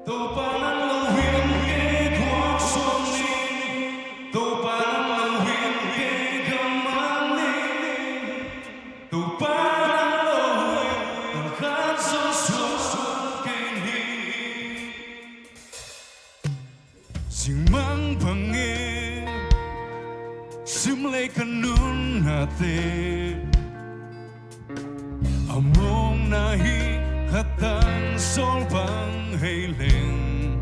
Tô pa nắng lâu huyền kê khoác xuân đi. Tô pa nắng lâu huyền kê gầm mang đi. Tô pa nắng lâu huyền còn khát gió xuân kê đi. Sing mang pange simlay kanun natin. Among nahi hatang sol pang heiling.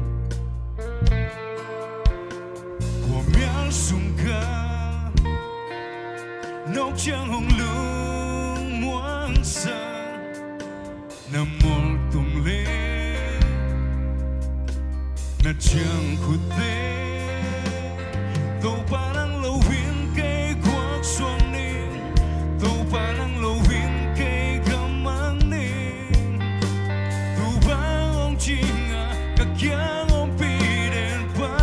Của miếng sung ca nấu chang hồng lung muang sa nam mol tung le na chang khute tô pa nang lâu huyền cây khoác xuân niên tô pa nang lâu huyền cây gầm mang niên tô pa ông chinga kakyang ông pi den pa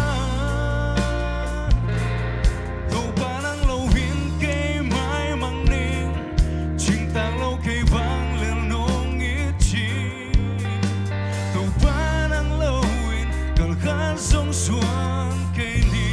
tô pa nang lâu huyền cây mai mang niên ching tang lâu cây vang lên nong ít chi tô pa nang lâu huyền cần khát sông xuân cây niên.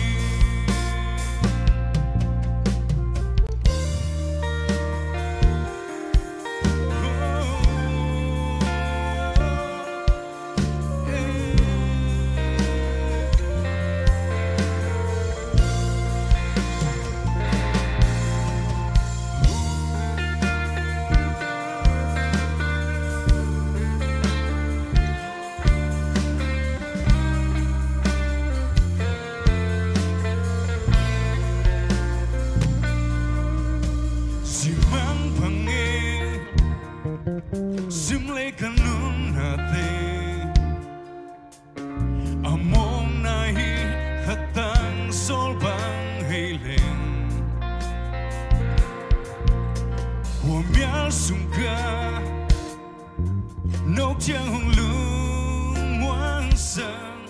Simang pange simlay kanun natin. Among nahi hatang sol bang heiling. Của miếng sung ca nấu chang hồng lung muang sang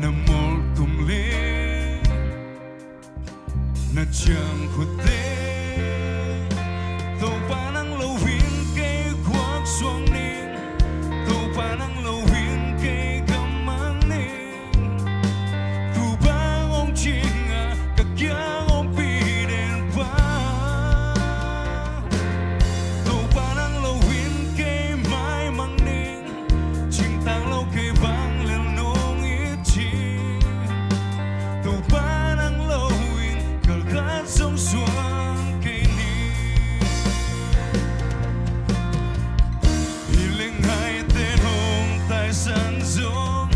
nam mol tung le na chang khute tô pa nang lâu huyền cây khoác xuân niên tô pa nang lâu huyền cây gầm mang niên tô pa ông chinga kakyang ông pi den pa tô pa nang lâu huyền cây mai mang niên ching tang lâu cây vang lên nong ít chi tô pa nang lâu huyền cần khát sông xuân cây niên. Hiling hai tên hồng tại sân rộng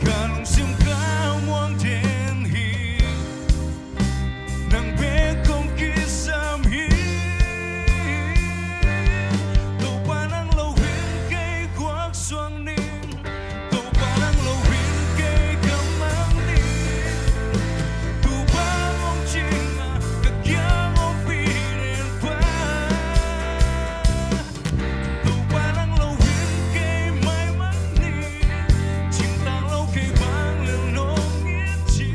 cả lòng sim ca muang thiên hi nàng bé không kia sam hi tô pa nang lâu huyền cây khoác xuân niên tô pa nang lâu huyền cây gầm mang niên tô pa ông chinga kakyang ông pi den pa tô pa nang lâu huyền cây mai mang niên ching tang lâu cây vang lên nong ít chi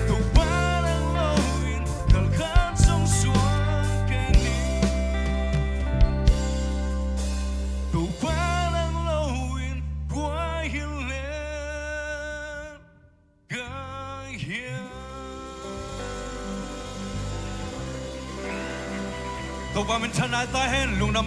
tô pa nang lâu huyền cần khát sông xuân cây niên tô pa nang lâu huyền qua hiền lên ga hiền tô pa mình thân ai ta hen lung nam